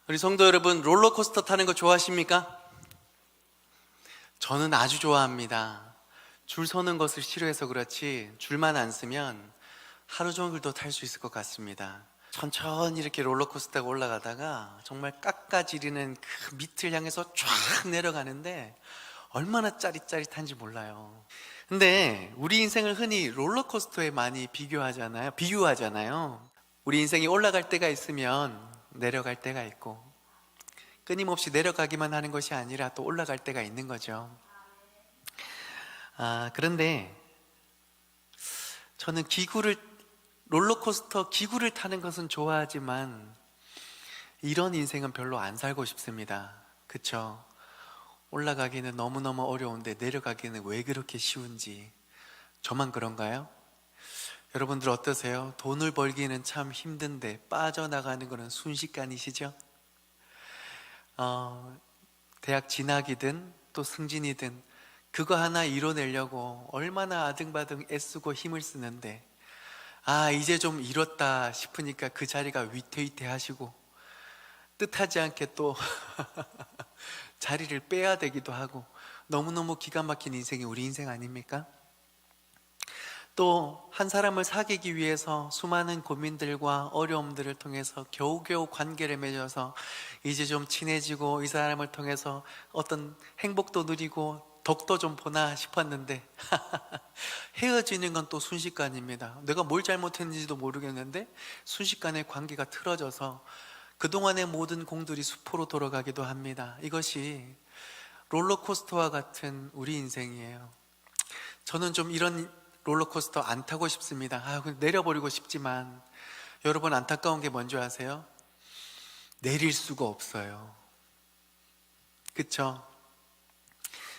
우리 성도 여러분, 롤러코스터 타는 거 좋아하십니까? 저는 아주 좋아합니다. 줄 서는 것을 싫어해서 그렇지 줄만 안 서면 하루 종일도 탈 수 있을 것 같습니다. 천천히 이렇게 롤러코스터가 올라가다가 정말 깎아지리는 그 밑을 향해서 쫙 내려가는데 얼마나 짜릿짜릿한지 몰라요. 근데 우리 인생을 흔히 롤러코스터에 많이 비유하잖아요. 우리 인생이 올라갈 때가 있으면 내려갈 때가 있고, 끊임없이 내려가기만 하는 것이 아니라 또 올라갈 때가 있는 거죠. 그런데 저는 롤러코스터 기구를 타는 것은 좋아하지만 이런 인생은 별로 안 살고 싶습니다. 그쵸? 올라가기는 너무너무 어려운데 내려가기는 왜 그렇게 쉬운지. 저만 그런가요? 여러분들 어떠세요? 돈을 벌기는 참 힘든데 빠져나가는 것은 순식간이시죠? 대학 진학이든 또 승진이든 그거 하나 이뤄내려고 얼마나 아등바등 애쓰고 힘을 쓰는데, 이제 좀 이뤘다 싶으니까 그 자리가 위태위태하시고 뜻하지 않게 또 자리를 빼야 되기도 하고, 너무너무 기가 막힌 인생이 우리 인생 아닙니까? 또 한 사람을 사귀기 위해서 수많은 고민들과 어려움들을 통해서 겨우겨우 관계를 맺어서 이제 좀 친해지고 이 사람을 통해서 어떤 행복도 누리고 덕도 좀 보나 싶었는데 헤어지는 건 또 순식간입니다. 내가 뭘 잘못했는지도 모르겠는데 순식간에 관계가 틀어져서 그동안의 모든 공들이 수포로 돌아가기도 합니다. 이것이 롤러코스터와 같은 우리 인생이에요. 저는 좀 이런 롤러코스터 안 타고 싶습니다. 내려버리고 싶지만 여러분, 안타까운 게 뭔지 아세요? 내릴 수가 없어요. 그쵸?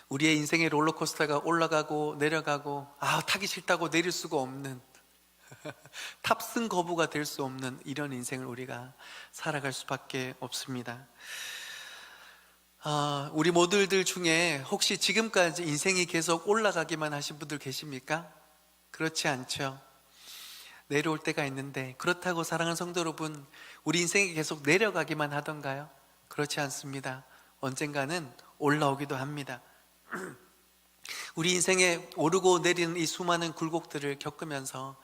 우리의 인생의 롤러코스터가 올라가고 내려가고 타기 싫다고 내릴 수가 없는 탑승 거부가 될 수 없는 이런 인생을 우리가 살아갈 수밖에 없습니다. 우리 모두들 중에 혹시 지금까지 인생이 계속 올라가기만 하신 분들 계십니까? 그렇지 않죠. 내려올 때가 있는데, 그렇다고 사랑하는 성도 여러분, 우리 인생이 계속 내려가기만 하던가요? 그렇지 않습니다. 언젠가는 올라오기도 합니다. 우리 인생에 오르고 내리는 이 수많은 굴곡들을 겪으면서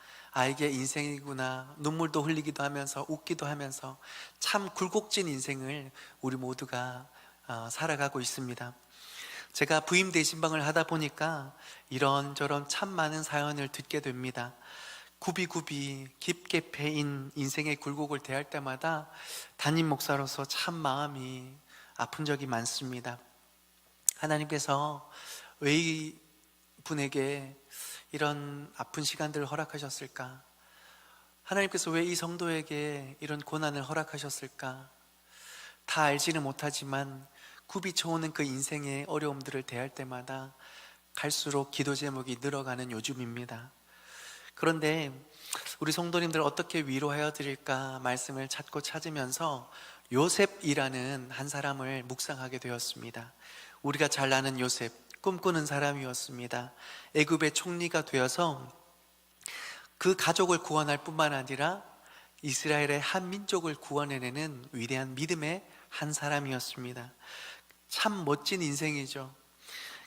이게 인생이구나, 눈물도 흘리기도 하면서 웃기도 하면서 참 굴곡진 인생을 우리 모두가 살아가고 있습니다. 제가 부임 대신방을 하다 보니까 이런저런 참 많은 사연을 듣게 됩니다. 굽이굽이 깊게 패인 인생의 굴곡을 대할 때마다 담임 목사로서 참 마음이 아픈 적이 많습니다. 하나님께서 왜 이 분에게 이런 아픈 시간들을 허락하셨을까? 하나님께서 왜 이 성도에게 이런 고난을 허락하셨을까? 다 알지는 못하지만 굽이 쳐오는 그 인생의 어려움들을 대할 때마다 갈수록 기도 제목이 늘어가는 요즘입니다. 그런데 우리 성도님들 어떻게 위로하여 드릴까 말씀을 찾으면서 요셉이라는 한 사람을 묵상하게 되었습니다. 우리가 잘 아는 요셉, 꿈꾸는 사람이었습니다. 애굽의 총리가 되어서 그 가족을 구원할 뿐만 아니라 이스라엘의 한 민족을 구원해내는 위대한 믿음의 한 사람이었습니다. 참 멋진 인생이죠.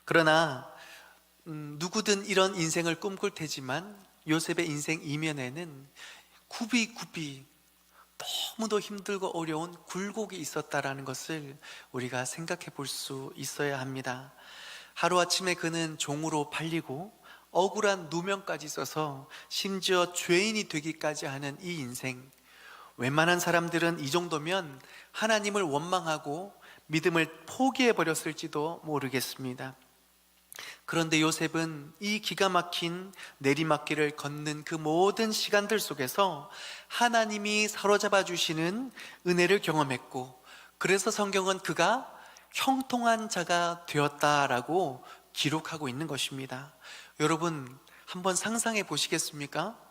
그러나 누구든 이런 인생을 꿈꿀 테지만 요셉의 인생 이면에는 굽이굽이 너무도 힘들고 어려운 굴곡이 있었다라는 것을 우리가 생각해 볼 수 있어야 합니다. 하루아침에 그는 종으로 팔리고 억울한 누명까지 써서 심지어 죄인이 되기까지 하는 이 인생, 웬만한 사람들은 이 정도면 하나님을 원망하고 믿음을 포기해 버렸을지도 모르겠습니다. 그런데 요셉은 이 기가 막힌 내리막길을 걷는 그 모든 시간들 속에서 하나님이 사로잡아 주시는 은혜를 경험했고, 그래서 성경은 그가 형통한 자가 되었다라고 기록하고 있는 것입니다. 여러분, 한번 상상해 보시겠습니까?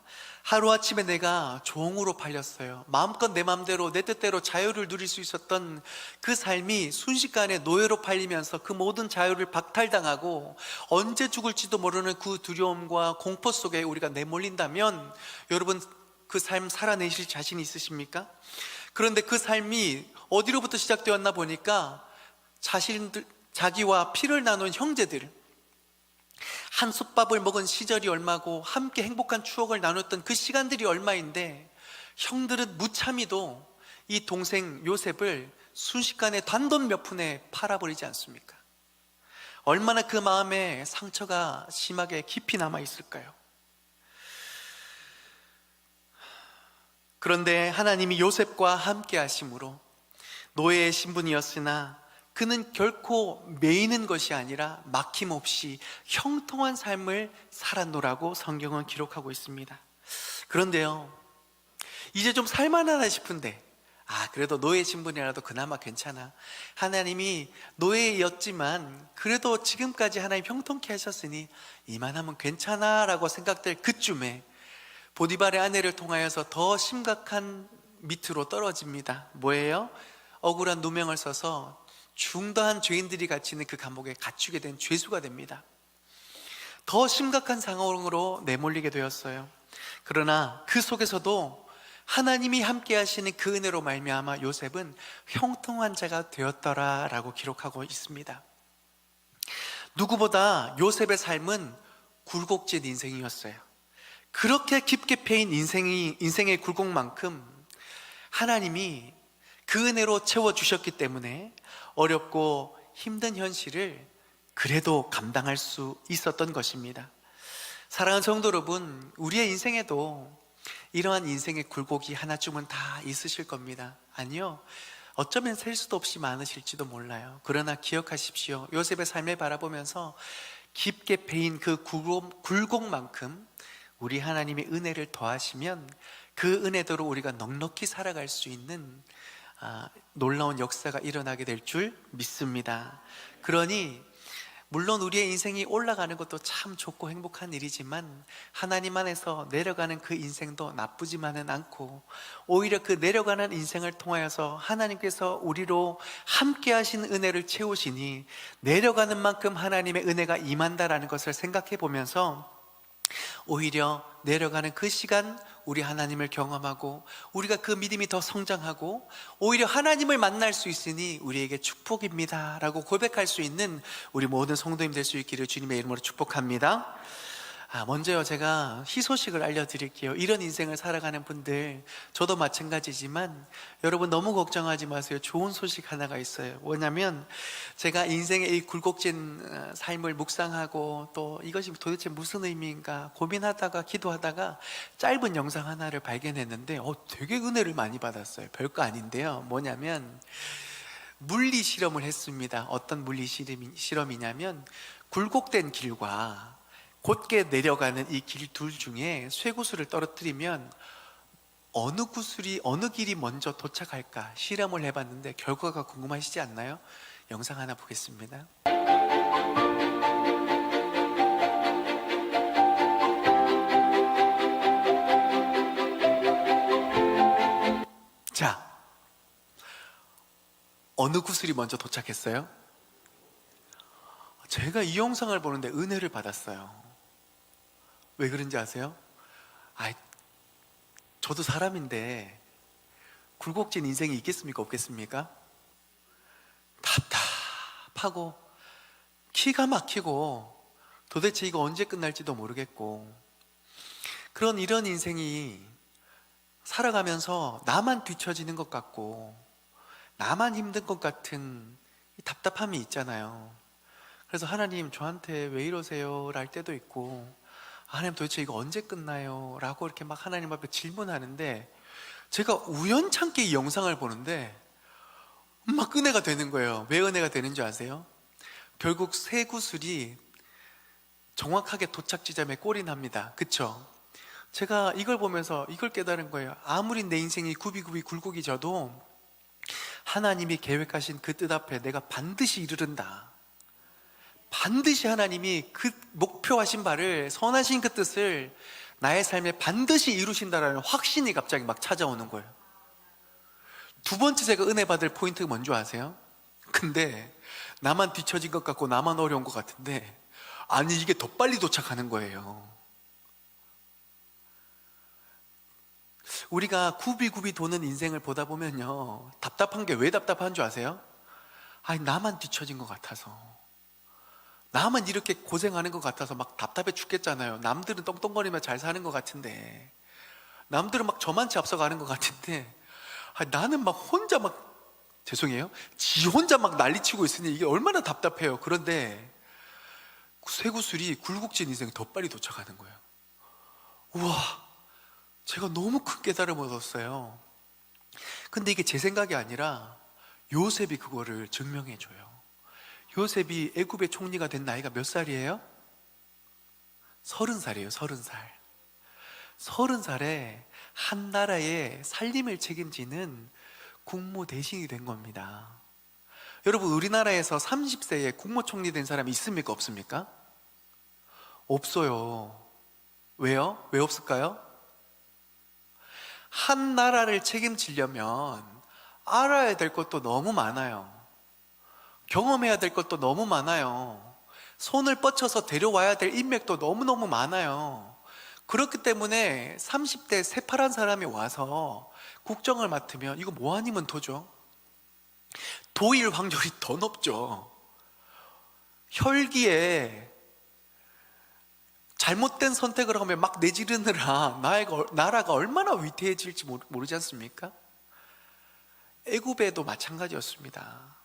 하루아침에 내가 종으로 팔렸어요. 마음껏 내 마음대로 내 뜻대로 자유를 누릴 수 있었던 그 삶이 순식간에 노예로 팔리면서 그 모든 자유를 박탈당하고 언제 죽을지도 모르는 그 두려움과 공포 속에 우리가 내몰린다면, 여러분, 그 삶 살아내실 자신 있으십니까? 그런데 그 삶이 어디로부터 시작되었나 보니까 자기와 피를 나눈 형제들, 한 솥밥을 먹은 시절이 얼마고 함께 행복한 추억을 나눴던 그 시간들이 얼마인데, 형들은 무참히도 이 동생 요셉을 순식간에 단돈 몇 푼에 팔아버리지 않습니까? 얼마나 그 마음에 상처가 심하게 깊이 남아 있을까요? 그런데 하나님이 요셉과 함께 하심으로 노예의 신분이었으나 그는 결코 매이는 것이 아니라 막힘없이 형통한 삶을 살았노라고 성경은 기록하고 있습니다. 그런데요, 이제 좀 살만하나 싶은데, 그래도 노예 신분이라도 그나마 괜찮아. 하나님이 노예였지만 그래도 지금까지 하나님 형통케 하셨으니 이만하면 괜찮아 라고 생각될 그쯤에 보디발의 아내를 통하여서 더 심각한 밑으로 떨어집니다. 뭐예요? 억울한 누명을 써서 중도한 죄인들이 갇히는 그 감옥에 갇히게 된 죄수가 됩니다. 더 심각한 상황으로 내몰리게 되었어요. 그러나 그 속에서도 하나님이 함께 하시는 그 은혜로 말미암아 요셉은 형통한 자가 되었더라라고 기록하고 있습니다. 누구보다 요셉의 삶은 굴곡진 인생이었어요. 그렇게 깊게 패인 인생의 굴곡만큼 하나님이 그 은혜로 채워주셨기 때문에 어렵고 힘든 현실을 그래도 감당할 수 있었던 것입니다. 사랑하는 성도 여러분, 우리의 인생에도 이러한 인생의 굴곡이 하나쯤은 다 있으실 겁니다. 아니요, 어쩌면 셀 수도 없이 많으실지도 몰라요. 그러나 기억하십시오. 요셉의 삶을 바라보면서 깊게 베인 그 굴곡만큼 우리 하나님의 은혜를 더하시면 그 은혜대로 우리가 넉넉히 살아갈 수 있는 놀라운 역사가 일어나게 될 줄 믿습니다. 그러니 물론 우리의 인생이 올라가는 것도 참 좋고 행복한 일이지만 하나님 안에서 내려가는 그 인생도 나쁘지만은 않고, 오히려 그 내려가는 인생을 통하여서 하나님께서 우리로 함께 하신 은혜를 채우시니 내려가는 만큼 하나님의 은혜가 임한다라는 것을 생각해 보면서 오히려 내려가는 그 시간 우리 하나님을 경험하고 우리가 그 믿음이 더 성장하고 오히려 하나님을 만날 수 있으니 우리에게 축복입니다 라고 고백할 수 있는 우리 모든 성도님 될 수 있기를 주님의 이름으로 축복합니다. 먼저요, 제가 희소식을 알려드릴게요. 이런 인생을 살아가는 분들, 저도 마찬가지지만 여러분 너무 걱정하지 마세요. 좋은 소식 하나가 있어요. 뭐냐면 제가 인생의 이 굴곡진 삶을 묵상하고 또 이것이 도대체 무슨 의미인가 고민하다가 기도하다가 짧은 영상 하나를 발견했는데 되게 은혜를 많이 받았어요. 별거 아닌데요, 뭐냐면 물리 실험을 했습니다. 어떤 물리 실험이냐면 굴곡된 길과 곧게 내려가는 이 길 둘 중에 쇠구슬을 떨어뜨리면 어느 구슬이 어느 길이 먼저 도착할까 실험을 해봤는데 결과가 궁금하시지 않나요? 영상 하나 보겠습니다. 자, 어느 구슬이 먼저 도착했어요? 제가 이 영상을 보는데 은혜를 받았어요. 왜 그런지 아세요? 저도 사람인데 굴곡진 인생이 있겠습니까? 없겠습니까? 답답하고 기가 막히고 도대체 이거 언제 끝날지도 모르겠고 이런 인생이 살아가면서 나만 뒤처지는 것 같고 나만 힘든 것 같은 이 답답함이 있잖아요. 그래서 하나님 저한테 왜 이러세요? 랄 때도 있고 하나님 도대체 이거 언제 끝나요? 라고 이렇게 막 하나님 앞에 질문하는데 제가 우연찮게 이 영상을 보는데 막 은혜가 되는 거예요. 왜 은혜가 되는 줄 아세요? 결국 새 구슬이 정확하게 도착 지점에 꼴이 납니다. 그쵸? 제가 이걸 보면서 이걸 깨달은 거예요. 아무리 내 인생이 굽이굽이 굴곡이 져도 하나님이 계획하신 그 뜻 앞에 내가 반드시 이르른다. 반드시 하나님이 그 목표하신 바를, 선하신 그 뜻을 나의 삶에 반드시 이루신다라는 확신이 갑자기 막 찾아오는 거예요. 두 번째 제가 은혜 받을 포인트가 뭔지 아세요? 근데 나만 뒤처진 것 같고 나만 어려운 것 같은데 아니 이게 더 빨리 도착하는 거예요. 우리가 굽이굽이 도는 인생을 보다 보면요, 답답한 게 왜 답답한 줄 아세요? 아니, 나만 뒤처진 것 같아서, 나만 이렇게 고생하는 것 같아서 막 답답해 죽겠잖아요. 남들은 떵떵거리며 잘 사는 것 같은데, 남들은 막 저만치 앞서가는 것 같은데, 아니, 나는 막 혼자 막, 죄송해요, 지 혼자 막 난리치고 있으니 이게 얼마나 답답해요. 그런데 쇠구슬이 굴곡진 인생이 더 빨리 도착하는 거예요. 우와, 제가 너무 큰 깨달음을 얻었어요. 근데 이게 제 생각이 아니라 요셉이 그거를 증명해 줘요. 요셉이 애굽의 총리가 된 나이가 몇 살이에요? 30살이에요. 30살. 30살에 한 나라의 살림을 책임지는 국무 대신이 된 겁니다. 여러분, 우리나라에서 30세에 국무총리 된 사람이 있습니까? 없습니까? 없어요. 왜요? 왜 없을까요? 한 나라를 책임지려면 알아야 될 것도 너무 많아요. 경험해야 될 것도 너무 많아요. 손을 뻗쳐서 데려와야 될 인맥도 너무너무 많아요. 그렇기 때문에 30대 새파란 사람이 와서 국정을 맡으면 이거 뭐 아니면 도죠? 도일 확률이 더 높죠. 혈기에 잘못된 선택을 하면 막 내지르느라 나라가 얼마나 위태해질지 모르지 않습니까? 애굽에도 마찬가지였습니다.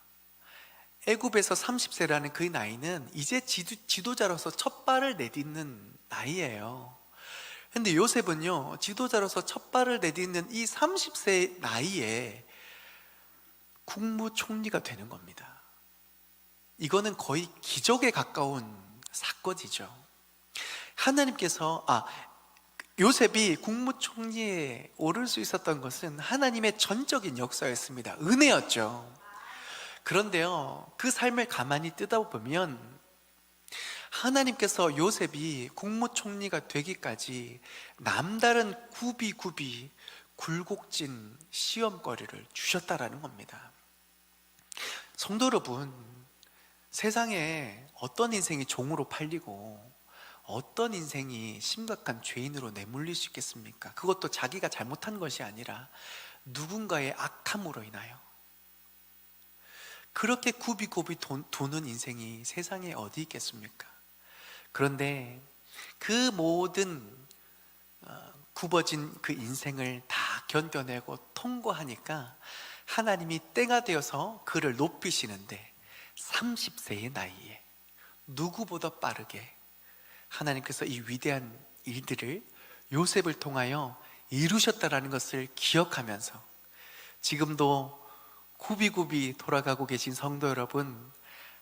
애굽에서 30세라는 그 나이는 이제 지도자로서 첫 발을 내딛는 나이예요. 근데 요셉은요, 지도자로서 첫 발을 내딛는 이 30세 나이에 국무총리가 되는 겁니다. 이거는 거의 기적에 가까운 사건이죠. 하나님께서, 요셉이 국무총리에 오를 수 있었던 것은 하나님의 전적인 역사였습니다. 은혜였죠. 그런데요, 그 삶을 가만히 뜯어보면 하나님께서 요셉이 국무총리가 되기까지 남다른 굽이굽이 굴곡진 시험거리를 주셨다라는 겁니다. 성도 여러분, 세상에 어떤 인생이 종으로 팔리고 어떤 인생이 심각한 죄인으로 내몰릴 수 있겠습니까? 그것도 자기가 잘못한 것이 아니라 누군가의 악함으로 인하여. 그렇게 굽이굽이 도는 인생이 세상에 어디 있겠습니까? 그런데 그 모든 굽어진 그 인생을 다 견뎌내고 통과하니까 하나님이 때가 되어서 그를 높이시는데 30세의 나이에 누구보다 빠르게 하나님께서 이 위대한 일들을 요셉을 통하여 이루셨다라는 것을 기억하면서 지금도 굽이굽이 돌아가고 계신 성도 여러분,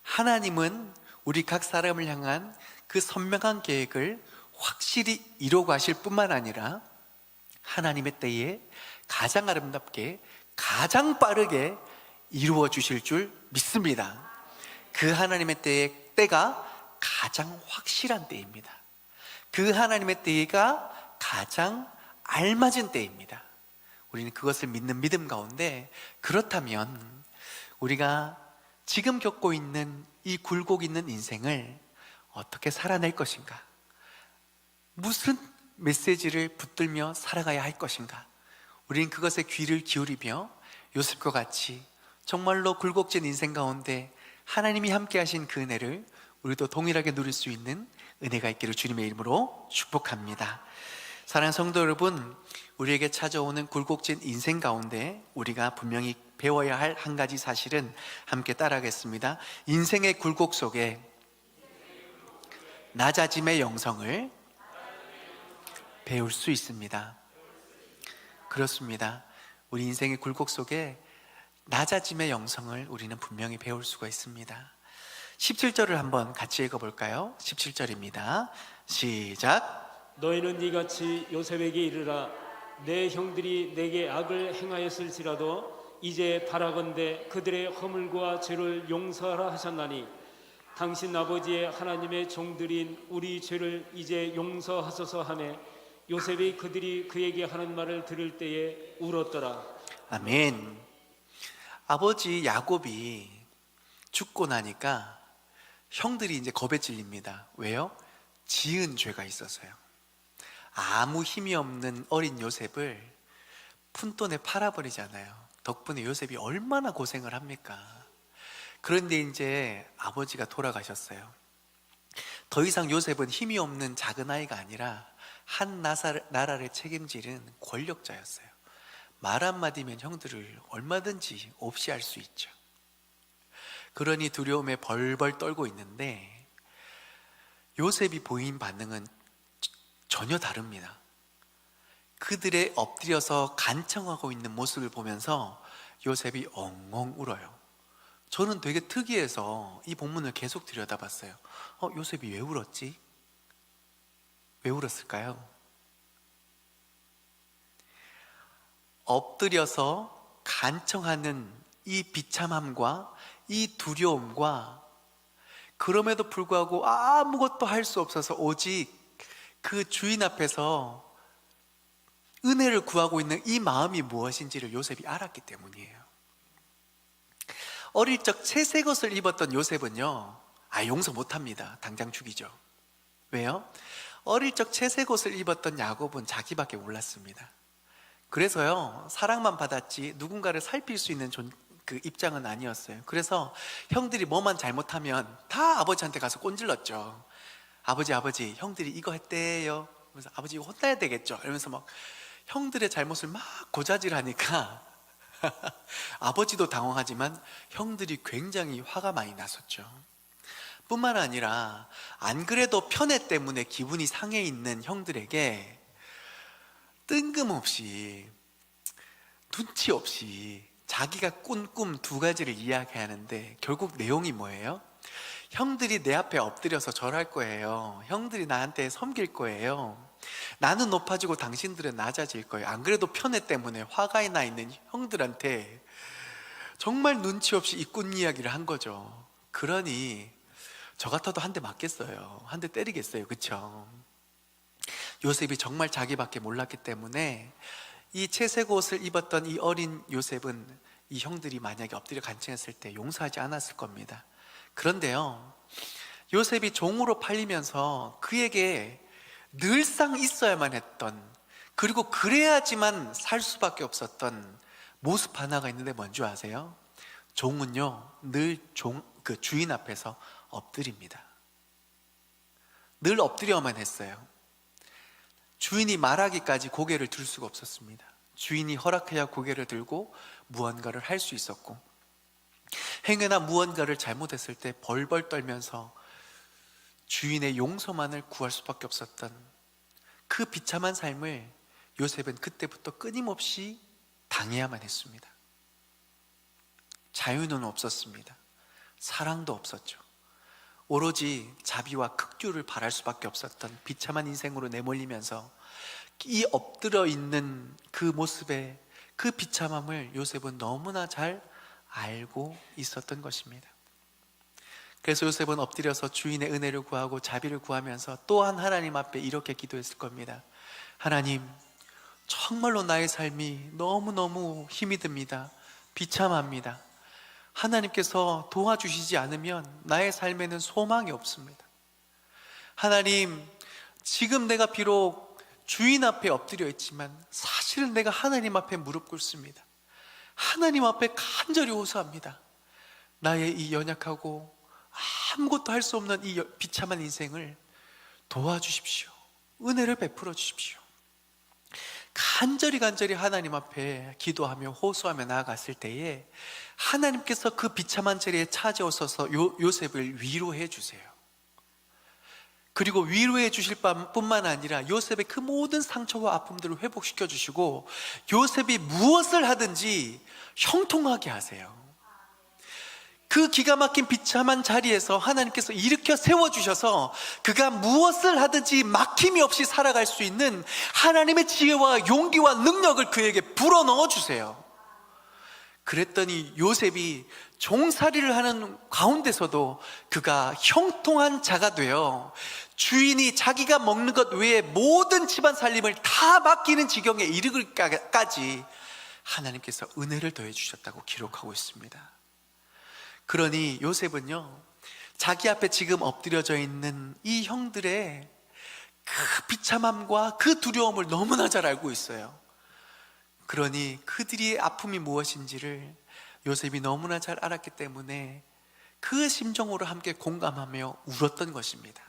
하나님은 우리 각 사람을 향한 그 선명한 계획을 확실히 이루고 하실 뿐만 아니라 하나님의 때에 가장 아름답게 가장 빠르게 이루어 주실 줄 믿습니다. 그 하나님의 때가 가장 확실한 때입니다. 그 하나님의 때가 가장 알맞은 때입니다. 우리는 그것을 믿는 믿음 가운데, 그렇다면 우리가 지금 겪고 있는 이 굴곡 있는 인생을 어떻게 살아낼 것인가? 무슨 메시지를 붙들며 살아가야 할 것인가? 우리는 그것에 귀를 기울이며 요셉과 같이 정말로 굴곡진 인생 가운데 하나님이 함께 하신 그 은혜를 우리도 동일하게 누릴 수 있는 은혜가 있기를 주님의 이름으로 축복합니다. 사랑하는 성도 여러분, 우리에게 찾아오는 굴곡진 인생 가운데 우리가 분명히 배워야 할 한 가지 사실은 함께 따라하겠습니다. 인생의 굴곡 속에 낮아짐의 영성을 배울 수 있습니다. 그렇습니다. 우리 인생의 굴곡 속에 낮아짐의 영성을 우리는 분명히 배울 수가 있습니다. 17절을 한번 같이 읽어볼까요? 17절입니다. 시작. 너희는 이같이 요셉에게 이르라. 내 형들이 내게 악을 행하였을지라도 이제 바라건대 그들의 허물과 죄를 용서하라 하셨나니 당신 아버지의 하나님의 종들인 우리 죄를 이제 용서하소서 하매 요셉이 그들이 그에게 하는 말을 들을 때에 울었더라. 아멘. 아버지 야곱이 죽고 나니까 형들이 이제 겁에 질립니다. 왜요? 지은 죄가 있어서요. 아무 힘이 없는 어린 요셉을 푼돈에 팔아버리잖아요. 덕분에 요셉이 얼마나 고생을 합니까? 그런데 이제 아버지가 돌아가셨어요. 더 이상 요셉은 힘이 없는 작은 아이가 아니라 한 나라를 책임지는 권력자였어요. 말 한마디면 형들을 얼마든지 없이 할 수 있죠. 그러니 두려움에 벌벌 떨고 있는데 요셉이 보인 반응은 전혀 다릅니다. 그들의 엎드려서 간청하고 있는 모습을 보면서 요셉이 엉엉 울어요. 저는 되게 특이해서 이 본문을 계속 들여다봤어요. 요셉이 왜 울었지? 왜 울었을까요? 엎드려서 간청하는 이 비참함과 이 두려움과 그럼에도 불구하고 아무것도 할 수 없어서 오직 그 주인 앞에서 은혜를 구하고 있는 이 마음이 무엇인지를 요셉이 알았기 때문이에요. 어릴 적 채색 옷을 입었던 요셉은요, 용서 못합니다. 당장 죽이죠. 왜요? 어릴 적 채색 옷을 입었던 야곱은 자기밖에 몰랐습니다. 그래서요, 사랑만 받았지 누군가를 살필 수 있는 그 입장은 아니었어요. 그래서 형들이 뭐만 잘못하면 다 아버지한테 가서 꼰질렀죠. 아버지 형들이 이거 했대요. 그래서 아버지 이거 혼나야 되겠죠. 이러면서 막 형들의 잘못을 막 고자질하니까 아버지도 당황하지만 형들이 굉장히 화가 많이 났었죠. 뿐만 아니라 안 그래도 편애 때문에 기분이 상해 있는 형들에게 뜬금없이 눈치 없이 자기가 꾼 꿈 두 가지를 이야기하는데 결국 내용이 뭐예요? 형들이 내 앞에 엎드려서 절할 거예요. 형들이 나한테 섬길 거예요. 나는 높아지고 당신들은 낮아질 거예요. 안 그래도 편애 때문에 화가 나 있는 형들한테 정말 눈치 없이 이꾼 이야기를 한 거죠. 그러니 저 같아도 한 대 맞겠어요. 한 대 때리겠어요. 그쵸? 요셉이 정말 자기밖에 몰랐기 때문에 이 채색 옷을 입었던 이 어린 요셉은 이 형들이 만약에 엎드려 간청했을 때 용서하지 않았을 겁니다. 그런데요, 요셉이 종으로 팔리면서 그에게 늘상 있어야만 했던, 그리고 그래야지만 살 수밖에 없었던 모습 하나가 있는데 뭔지 아세요? 종은요, 늘 그 주인 앞에서 엎드립니다. 늘 엎드려야만 했어요. 주인이 말하기까지 고개를 들 수가 없었습니다. 주인이 허락해야 고개를 들고 무언가를 할 수 있었고, 행여나 무언가를 잘못했을 때 벌벌 떨면서 주인의 용서만을 구할 수밖에 없었던 그 비참한 삶을 요셉은 그때부터 끊임없이 당해야만 했습니다. 자유는 없었습니다. 사랑도 없었죠. 오로지 자비와 극규를 바랄 수밖에 없었던 비참한 인생으로 내몰리면서 이 엎드려 있는 그 모습에 그 비참함을 요셉은 너무나 잘 알고 있었던 것입니다. 그래서 요셉은 엎드려서 주인의 은혜를 구하고 자비를 구하면서 또한 하나님 앞에 이렇게 기도했을 겁니다. 하나님, 정말로 나의 삶이 너무너무 힘이 듭니다. 비참합니다. 하나님께서 도와주시지 않으면 나의 삶에는 소망이 없습니다. 하나님, 지금 내가 비록 주인 앞에 엎드려 있지만 사실은 내가 하나님 앞에 무릎 꿇습니다. 하나님 앞에 간절히 호소합니다. 나의 이 연약하고 아무것도 할 수 없는 이 비참한 인생을 도와주십시오. 은혜를 베풀어 주십시오. 간절히 하나님 앞에 기도하며 호소하며 나아갔을 때에 하나님께서 그 비참한 자리에 찾아오셔서 요셉을 위로해 주세요. 그리고 위로해 주실 뿐만 아니라 요셉의 그 모든 상처와 아픔들을 회복시켜 주시고 요셉이 무엇을 하든지 형통하게 하세요. 그 기가 막힌 비참한 자리에서 하나님께서 일으켜 세워주셔서 그가 무엇을 하든지 막힘이 없이 살아갈 수 있는 하나님의 지혜와 용기와 능력을 그에게 불어넣어 주세요. 그랬더니 요셉이 종살이를 하는 가운데서도 그가 형통한 자가 되어 주인이 자기가 먹는 것 외에 모든 집안 살림을 다 맡기는 지경에 이르기까지 하나님께서 은혜를 더해 주셨다고 기록하고 있습니다. 그러니 요셉은요, 자기 앞에 지금 엎드려져 있는 이 형들의 그 비참함과 그 두려움을 너무나 잘 알고 있어요. 그러니 그들의 아픔이 무엇인지를 요셉이 너무나 잘 알았기 때문에 그 심정으로 함께 공감하며 울었던 것입니다.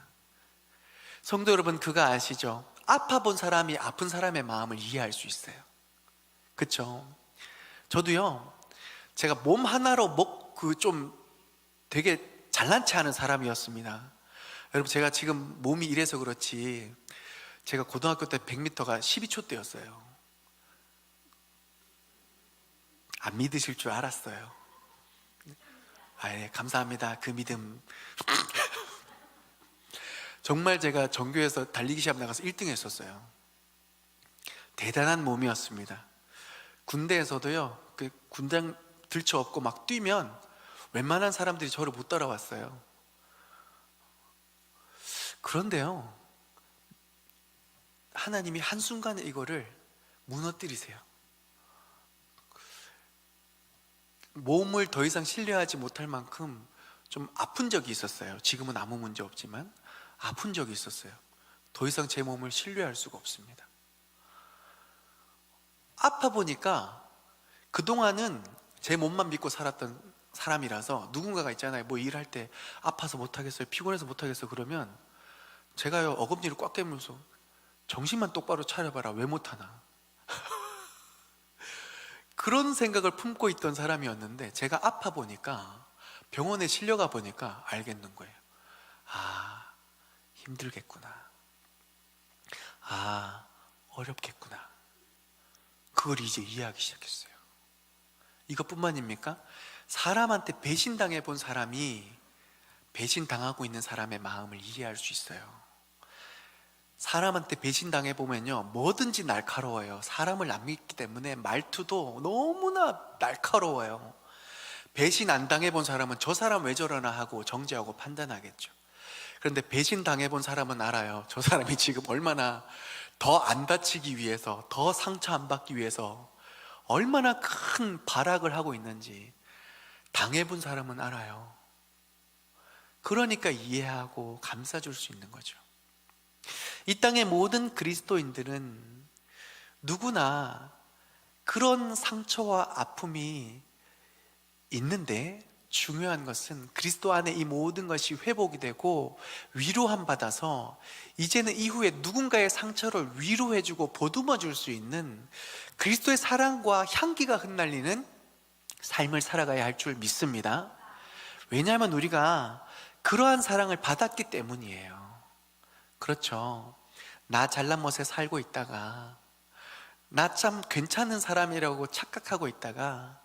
성도 여러분, 그가 아시죠? 아파 본 사람이 아픈 사람의 마음을 이해할 수 있어요. 그렇죠? 저도요, 제가 몸 하나로 좀 되게 잘난 체 하는 사람이었습니다. 여러분, 제가 지금 몸이 이래서 그렇지 제가 고등학교 때 100m가 12초 때였어요. 안 믿으실 줄 알았어요. 예, 감사합니다. 그 믿음. 정말 제가 전교에서 달리기 시합 나가서 1등 했었어요. 대단한 몸이었습니다. 군대에서도요, 그 군장 들쳐업고 막 뛰면 웬만한 사람들이 저를 못 따라왔어요. 그런데요, 하나님이 한순간에 이거를 무너뜨리세요. 몸을 더 이상 신뢰하지 못할 만큼 좀 아픈 적이 있었어요. 지금은 아무 문제 없지만 아픈 적이 있었어요. 더 이상 제 몸을 신뢰할 수가 없습니다. 아파 보니까 그동안은 제 몸만 믿고 살았던 사람이라서, 누군가가 있잖아요, 뭐 일할 때 아파서 못하겠어요, 피곤해서 못하겠어요 그러면 제가요, 어금니를 꽉 깨물면서 정신만 똑바로 차려봐라, 왜 못하나. 그런 생각을 품고 있던 사람이었는데, 제가 아파 보니까, 병원에 실려가 보니까 알겠는 거예요. 아, 힘들겠구나. 아, 어렵겠구나. 그걸 이제 이해하기 시작했어요. 이것뿐만입니까? 사람한테 배신당해 본 사람이 배신당하고 있는 사람의 마음을 이해할 수 있어요. 사람한테 배신당해 보면요, 뭐든지 날카로워요. 사람을 안 믿기 때문에 말투도 너무나 날카로워요. 배신 안 당해 본 사람은 저 사람 왜 저러나 하고 정죄하고 판단하겠죠. 그런데 배신 당해 본 사람은 알아요. 저 사람이 지금 얼마나 더 안 다치기 위해서, 더 상처 안 받기 위해서 얼마나 큰 발악을 하고 있는지 당해 본 사람은 알아요. 그러니까 이해하고 감싸줄 수 있는 거죠. 이 땅의 모든 그리스도인들은 누구나 그런 상처와 아픔이 있는데, 중요한 것은 그리스도 안에 이 모든 것이 회복이 되고 위로함 받아서 이제는 이후에 누군가의 상처를 위로해주고 보듬어 줄 수 있는 그리스도의 사랑과 향기가 흩날리는 삶을 살아가야 할 줄 믿습니다. 왜냐하면 우리가 그러한 사랑을 받았기 때문이에요. 그렇죠. 나 잘난 멋에 살고 있다가, 나 참 괜찮은 사람이라고 착각하고 있다가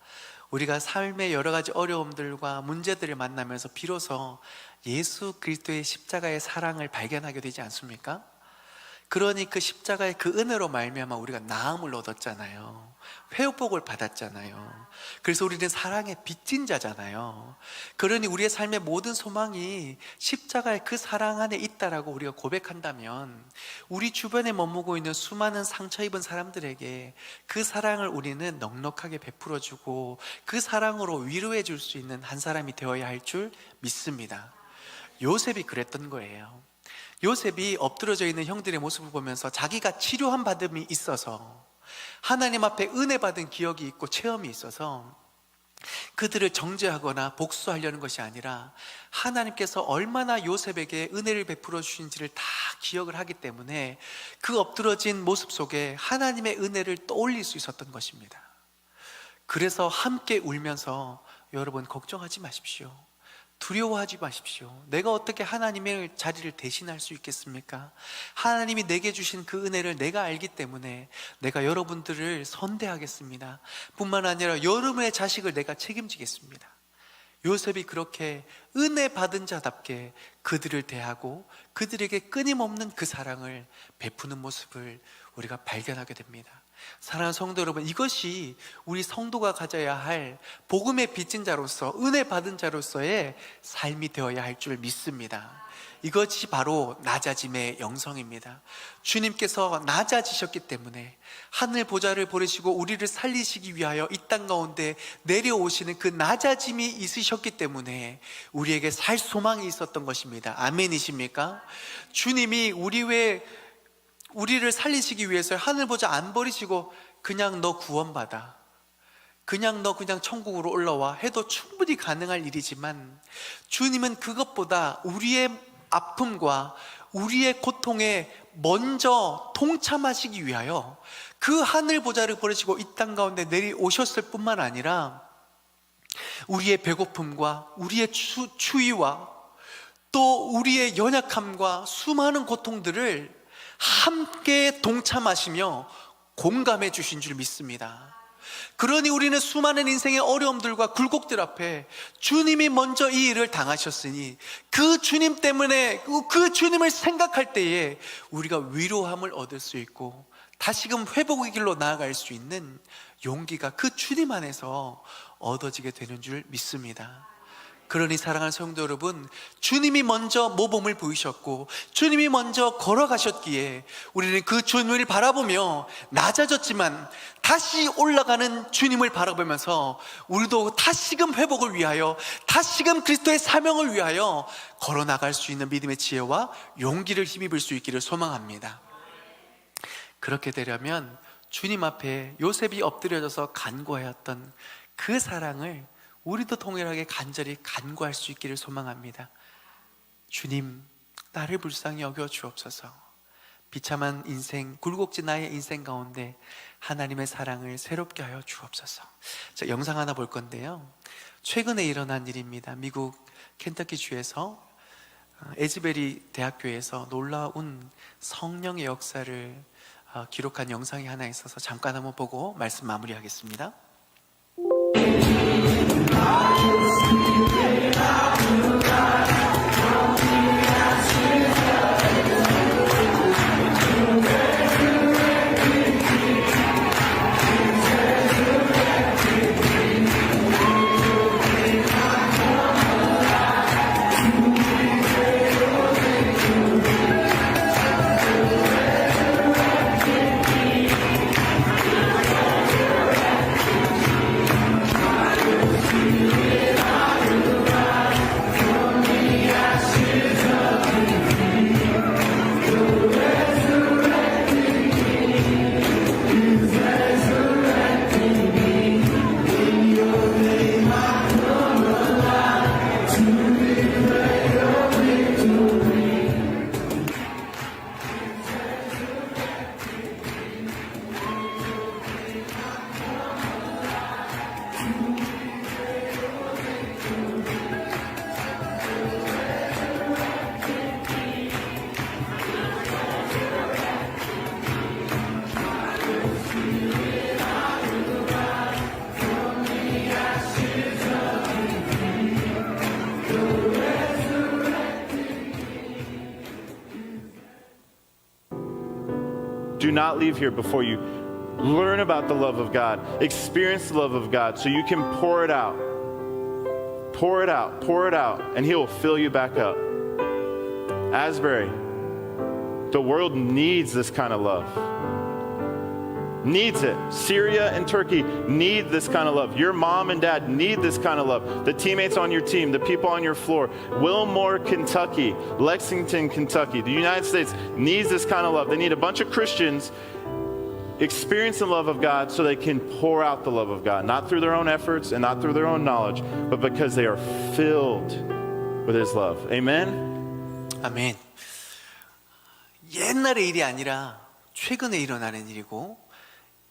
우리가 삶의 여러 가지 어려움들과 문제들을 만나면서 비로소 예수 그리스도의 십자가의 사랑을 발견하게 되지 않습니까? 그러니 그 십자가의 그 은혜로 말미암아 우리가 나음을 얻었잖아요. 회복을 받았잖아요. 그래서 우리는 사랑의 빚진 자잖아요. 그러니 우리의 삶의 모든 소망이 십자가의 그 사랑 안에 있다라고 우리가 고백한다면, 우리 주변에 머무고 있는 수많은 상처 입은 사람들에게 그 사랑을 우리는 넉넉하게 베풀어주고 그 사랑으로 위로해 줄 수 있는 한 사람이 되어야 할 줄 믿습니다. 요셉이 그랬던 거예요. 요셉이 엎드러져 있는 형들의 모습을 보면서 자기가 치료한 받음이 있어서, 하나님 앞에 은혜 받은 기억이 있고 체험이 있어서 그들을 정죄하거나 복수하려는 것이 아니라 하나님께서 얼마나 요셉에게 은혜를 베풀어 주신지를 다 기억을 하기 때문에 그 엎드러진 모습 속에 하나님의 은혜를 떠올릴 수 있었던 것입니다. 그래서 함께 울면서, 여러분 걱정하지 마십시오. 두려워하지 마십시오. 내가 어떻게 하나님의 자리를 대신할 수 있겠습니까? 하나님이 내게 주신 그 은혜를 내가 알기 때문에 내가 여러분들을 선대하겠습니다. 뿐만 아니라 여러분의 자식을 내가 책임지겠습니다. 요셉이 그렇게 은혜 받은 자답게 그들을 대하고 그들에게 끊임없는 그 사랑을 베푸는 모습을 우리가 발견하게 됩니다. 사랑하는 성도 여러분, 이것이 우리 성도가 가져야 할 복음의 빚진 자로서, 은혜 받은 자로서의 삶이 되어야 할 줄 믿습니다. 이것이 바로 낮아짐의 영성입니다. 주님께서 낮아지셨기 때문에 하늘 보좌를 버리시고 우리를 살리시기 위하여 이 땅 가운데 내려오시는 그 낮아짐이 있으셨기 때문에 우리에게 살 소망이 있었던 것입니다. 아멘이십니까? 주님이 우리를 살리시기 위해서 하늘 보좌 안 버리시고 그냥 너 구원받아, 그냥 너 그냥 천국으로 올라와 해도 충분히 가능할 일이지만, 주님은 그것보다 우리의 아픔과 우리의 고통에 먼저 동참하시기 위하여 그 하늘 보좌를 버리시고 이 땅 가운데 내려오셨을 뿐만 아니라 우리의 배고픔과 우리의 추위와 또 우리의 연약함과 수많은 고통들을 함께 동참하시며 공감해 주신 줄 믿습니다. 그러니 우리는 수많은 인생의 어려움들과 굴곡들 앞에 주님이 먼저 이 일을 당하셨으니 그 주님 때문에, 그 주님을 생각할 때에 우리가 위로함을 얻을 수 있고 다시금 회복의 길로 나아갈 수 있는 용기가 그 주님 안에서 얻어지게 되는 줄 믿습니다. 그러니 사랑하는 성도 여러분, 주님이 먼저 모범을 보이셨고 주님이 먼저 걸어가셨기에 우리는 그 주님을 바라보며 낮아졌지만 다시 올라가는 주님을 바라보면서 우리도 다시금 회복을 위하여, 다시금 그리스도의 사명을 위하여 걸어나갈 수 있는 믿음의 지혜와 용기를 힘입을 수 있기를 소망합니다. 그렇게 되려면 주님 앞에 요셉이 엎드려져서 간구하였던 그 사랑을 우리도 동일하게 간절히 간구할 수 있기를 소망합니다. 주님, 나를 불쌍히 여겨 주옵소서. 비참한 인생, 굴곡진 나의 인생 가운데 하나님의 사랑을 새롭게 하여 주옵소서. 자, 영상 하나 볼 건데요, 최근에 일어난 일입니다. 미국 켄터키주에서 에즈베리 대학교에서 놀라운 성령의 역사를 기록한 영상이 하나 있어서 잠깐 한번 보고 말씀 마무리하겠습니다. Do not leave here before you learn about the love of God, experience the love of God, so you can pour it out. Pour it out, pour it out, and He will fill you back up. Asbury, the world needs this kind of love. Needs it. Syria and Turkey need this kind of love. Your mom and dad need this kind of love. The teammates on your team, the people on your floor. Wilmore, Kentucky, Lexington, Kentucky. The United States needs this kind of love. They need a bunch of Christians experience the love of God so they can pour out the love of God. Not through their own efforts and not through their own knowledge, but because they are filled with His love. Amen? 아멘. 옛날의 일이 아니라 최근에 일어나는 일이고,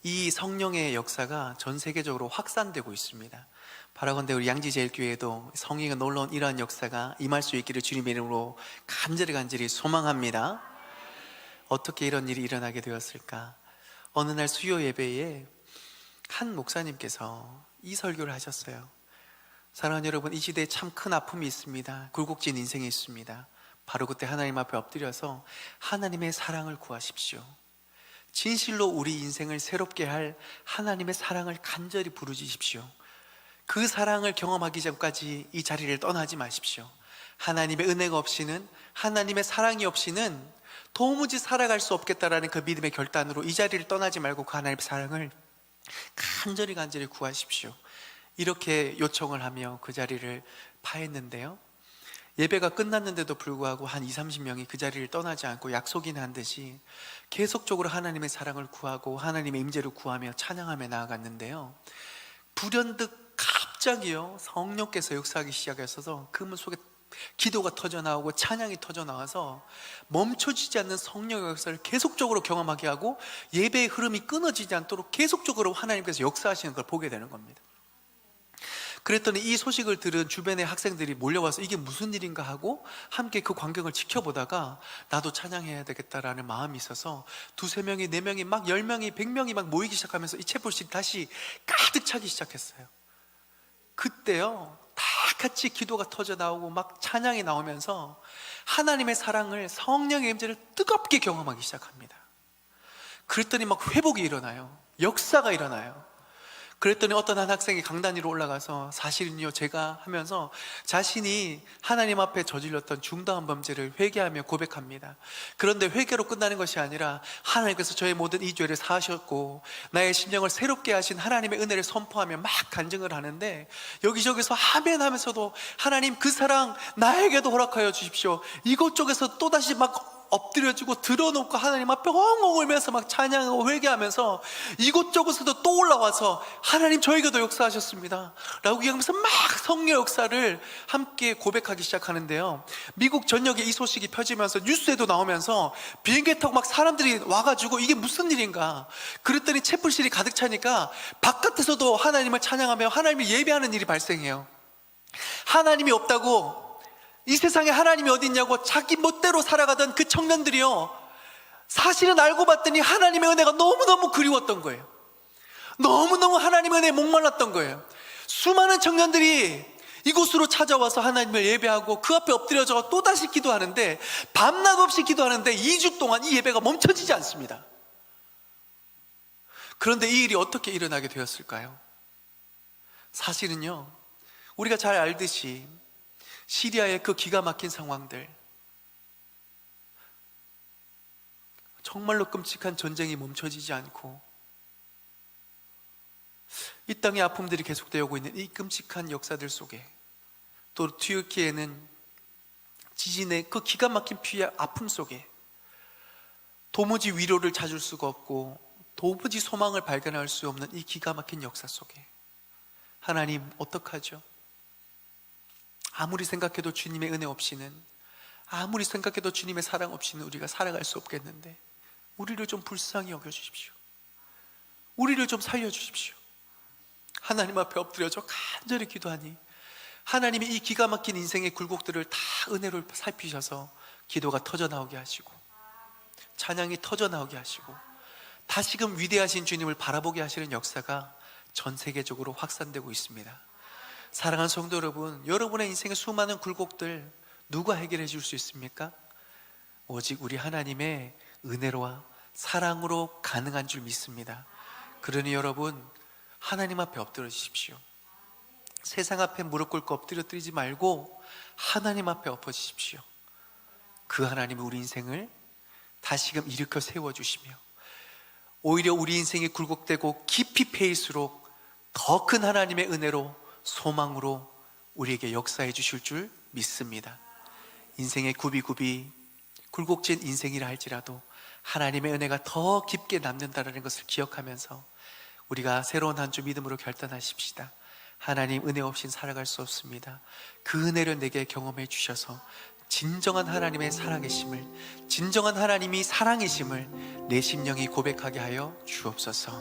이 성령의 역사가 전 세계적으로 확산되고 있습니다. 바라건대 우리 양지제일교회도 성령이 놀라운 이러한 역사가 임할 수 있기를 주님의 이름으로 간절히 소망합니다. 어떻게 이런 일이 일어나게 되었을까? 어느 날 수요 예배에 한 목사님께서 이 설교를 하셨어요. 사랑하는 여러분, 이 시대에 참 큰 아픔이 있습니다. 굴곡진 인생이 있습니다. 바로 그때 하나님 앞에 엎드려서 하나님의 사랑을 구하십시오. 진실로 우리 인생을 새롭게 할 하나님의 사랑을 간절히 부르짖으십시오. 그 사랑을 경험하기 전까지 이 자리를 떠나지 마십시오. 하나님의 은혜가 없이는, 하나님의 사랑이 없이는 도무지 살아갈 수 없겠다라는 그 믿음의 결단으로 이 자리를 떠나지 말고 그 하나님의 사랑을 간절히 구하십시오. 이렇게 요청을 하며 그 자리를 파했는데요, 예배가 끝났는데도 불구하고 한 20-30명이 그 자리를 떠나지 않고 약속이나 한 듯이 계속적으로 하나님의 사랑을 구하고 하나님의 임재를 구하며 찬양하며 나아갔는데요, 불현듯 갑자기요 성령께서 역사하기 시작하셔서 그문 속에 기도가 터져나오고 찬양이 터져나와서 멈춰지지 않는 성령의 역사를 계속적으로 경험하게 하고 예배의 흐름이 끊어지지 않도록 계속적으로 하나님께서 역사하시는 걸 보게 되는 겁니다. 그랬더니 이 소식을 들은 주변의 학생들이 몰려와서 이게 무슨 일인가 하고 함께 그 광경을 지켜보다가 나도 찬양해야 되겠다라는 마음이 있어서 2-3명이 4명이 막 10명이 100명이 막 모이기 시작하면서 이 채플실이 다시 가득 차기 시작했어요. 그때요 다 같이 기도가 터져나오고 막 찬양이 나오면서 하나님의 사랑을, 성령의 임재를 뜨겁게 경험하기 시작합니다. 그랬더니 막 회복이 일어나요. 역사가 일어나요. 그랬더니 어떤 한 학생이 강단 위로 올라가서 사실은요 제가 하면서 자신이 하나님 앞에 저질렀던 중다한 범죄를 회개하며 고백합니다. 그런데 회개로 끝나는 것이 아니라 하나님께서 저의 모든 이 죄를 사하셨고 나의 심령을 새롭게 하신 하나님의 은혜를 선포하며 막 간증을 하는데, 여기저기서 아멘 하면서도 하나님 그 사랑 나에게도 허락하여 주십시오, 이곳저곳에서 또다시 막 엎드려지고 드러놓고 하나님 앞에 엉엉 울면서 막 찬양하고 회개하면서 이곳저곳에도 또 올라와서 하나님 저에게도 역사하셨습니다 라고 얘기하면서 막 성령 역사를 함께 고백하기 시작하는데요, 미국 전역에 이 소식이 펴지면서 뉴스에도 나오면서 비행기 타고 막 사람들이 와가지고 이게 무슨 일인가, 그랬더니 채플실이 가득 차니까 바깥에서도 하나님을 찬양하며 하나님을 예배하는 일이 발생해요. 하나님이 없다고, 이 세상에 하나님이 어디 있냐고 자기 멋대로 살아가던 그 청년들이요, 사실은 알고 봤더니 하나님의 은혜가 너무너무 그리웠던 거예요. 너무너무 하나님의 은혜에 목말랐던 거예요. 수많은 청년들이 이곳으로 찾아와서 하나님을 예배하고 그 앞에 엎드려져 또다시 기도하는데, 밤낮 없이 기도하는데 2주 동안 이 예배가 멈춰지지 않습니다. 그런데 이 일이 어떻게 일어나게 되었을까요? 사실은요 우리가 잘 알듯이 시리아의 그 기가 막힌 상황들, 정말로 끔찍한 전쟁이 멈춰지지 않고 이 땅의 아픔들이 계속되고 있는 이 끔찍한 역사들 속에, 또 튀르키예는 지진의 그 기가 막힌 피해 아픔 속에 도무지 위로를 찾을 수가 없고 도무지 소망을 발견할 수 없는 이 기가 막힌 역사 속에 하나님 어떡하죠? 아무리 생각해도 주님의 은혜 없이는, 아무리 생각해도 주님의 사랑 없이는 우리가 살아갈 수 없겠는데 우리를 좀 불쌍히 여겨주십시오. 우리를 좀 살려주십시오. 하나님 앞에 엎드려져 간절히 기도하니 하나님이 이 기가 막힌 인생의 굴곡들을 다 은혜로 살피셔서 기도가 터져나오게 하시고 찬양이 터져나오게 하시고 다시금 위대하신 주님을 바라보게 하시는 역사가 전 세계적으로 확산되고 있습니다. 사랑하는 성도 여러분, 여러분의 인생의 수많은 굴곡들 누가 해결해 줄 수 있습니까? 오직 우리 하나님의 은혜로와 사랑으로 가능한 줄 믿습니다. 그러니 여러분 하나님 앞에 엎드려 주십시오. 세상 앞에 무릎 꿇고 엎드려뜨리지 말고 하나님 앞에 엎어지십시오. 그 하나님이 우리 인생을 다시금 일으켜 세워주시며 오히려 우리 인생이 굴곡되고 깊이 패일수록 더 큰 하나님의 은혜로 소망으로 우리에게 역사해 주실 줄 믿습니다. 인생의 굽이굽이 굴곡진 인생이라 할지라도 하나님의 은혜가 더 깊게 남는다는 것을 기억하면서 우리가 새로운 한 주 믿음으로 결단하십시다. 하나님 은혜 없인 살아갈 수 없습니다. 그 은혜를 내게 경험해 주셔서 진정한 하나님의 살아계심을, 진정한 하나님이 사랑이심을 내 심령이 고백하게 하여 주옵소서.